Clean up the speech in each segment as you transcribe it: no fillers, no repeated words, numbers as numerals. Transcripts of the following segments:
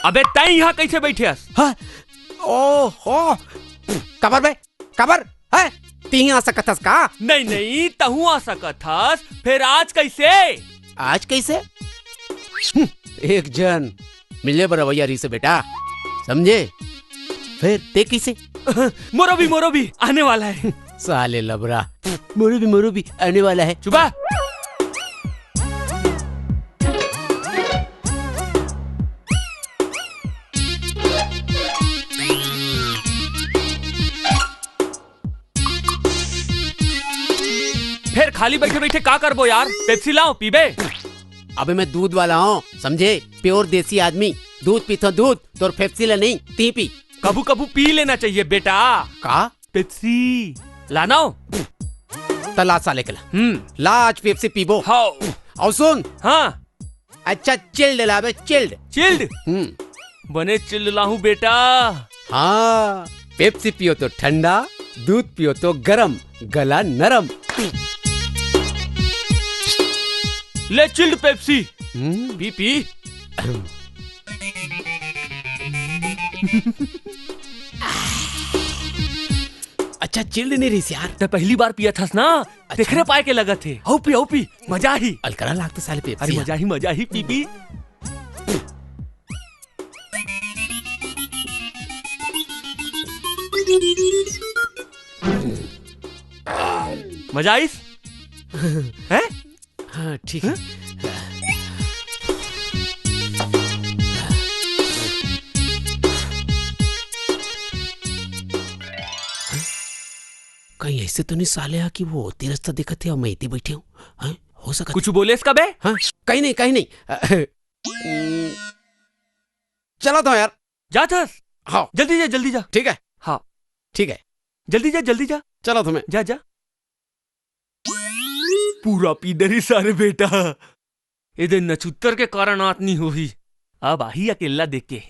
अबे तई यहाँ कैसे बैठे हस? हाँ? ओहो कबर बे कबर है ती आ सकत हस का? नहीं नहीं तहू आ सकत हस, फिर आज कैसे? आज कैसे? एक जन मिले बरवैया री से बेटा, समझे? फिर ते कैसे? मोरो भी आने वाला है। साले लबरा, मोरू भी आने वाला है। चुपा। फिर खाली बैठे बैठे का करबो यार? पेप्सी लाओ पीबे। अबे मैं दूध वाला हूँ, समझे? प्योर देसी आदमी, दूध पीता दूध, तो पेप्सी ला नहीं ती पी। कबू कबू पी लेना चाहिए बेटा। का? पेप्सी लाना हो? तला साले के ला आज पेप्सी पीबो। हाँ। और सुन, हाँ अच्छा चिल्ड लावे, चिल्ड। चिल्ड? बने चिल्ड लाहू बेटा। हाँ, पेप्सी पियो तो ठंडा, दूध पियो तो गरम, गला नरम। ले चिल्ड पेप्सी पी पी। अच्छा चिल्ड नहीं रही यार। तो पहली बार पिया था ना, देखने पाए के लगा थे। हो पी मजा ही। अलकरा लागते साले पेप्सी। अरे मजा ही पी पी। मजा आइस? हैं? हाँ ठीक है। कहीं ऐसे तो नहीं साले है कि वो होती रास्ता देखा थे और मैं इतनी बैठे हूँ? हो सका कुछ बोले इसका बे? हाँ कहीं नहीं। चलो तो यार। जा था। हाँ जल्दी जा। ठीक है। हाँ ठीक है। जल्दी जा। चलो तुम्हें। जा। पूरा पी डरी सारे बेटा। इधर नचुत्तर के कारण आत नहीं हुई। अब आही अकेला देख के।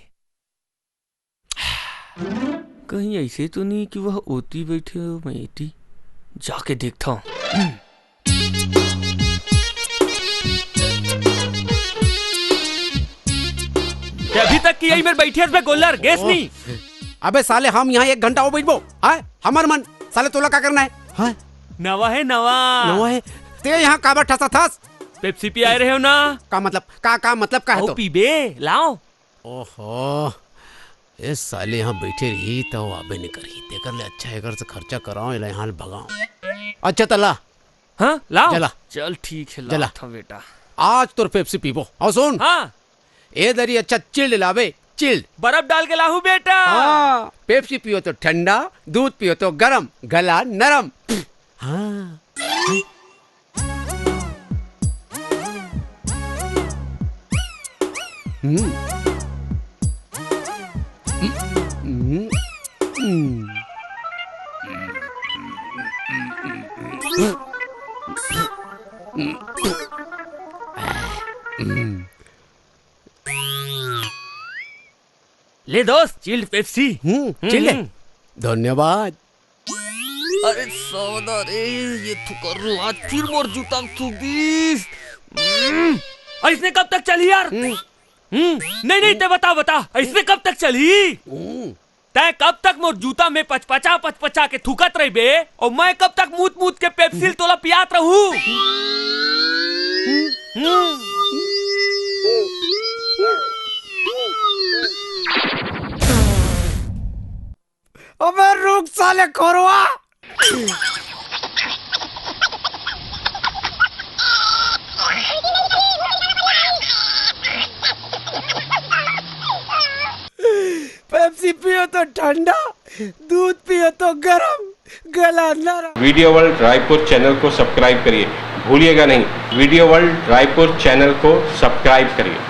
कहीं ऐसे तो नहीं कि वह ओती बैठे हो, मैं एटी जाके देखता हूँ। अभी तक की यही मेरे बैठे में गोलर गैस नहीं। अबे साले हम यहाँ 1 घंटा हो बैठबो। हमार मन साले तोला क्या करना है? हाँ? नवा है ते यहाँ काबर ठसा थस? पेप्सी पी आए रहे हो ना? का मतलब का मतलब का है तो? पीबे लाओ। ओहो इस साले यहाँ बैठे रही तो आबे नहीं करी। देकर ले अच्छा है, घर से खर्चा कराओ इला यहाँ भगाओ। अच्छा तला। हाँ लाओ। जला। चल ठीक है जला था बेटा। आज तो पेप्सी पीबो। और सुन, हाँ ए दरी अच्छा चिल्ड लावे, चिल्ड। बर्फ डाल के लाहू बेटा। हाँ, पेप्सी पियो तो ठंडा, दूध पियो तो गरम, गला नरम। हाँ ले दोस्त चिल्ड पेप्सी। चिल्ड। धन्यवाद। अरे सौदा रे, ये थुकर रू आज फिर मोर जूता में थूक दीस। ऐसने कब तक चली यार? नहीं ते बता ऐसने कब तक चली? तय कब तक मोर जूता में पचपचा के थूकत रही बे, और मैं कब तक मूत के पेप्सिल तोला पियात रहूं? अबे रुक साले खोरवा। पेप्सी पियो तो ठंडा, दूध पियो तो गरम, गला नरम। वीडियो वर्ल्ड रायपुर चैनल को सब्सक्राइब करिए, भूलिएगा नहीं, वीडियो वर्ल्ड रायपुर चैनल को सब्सक्राइब करिए।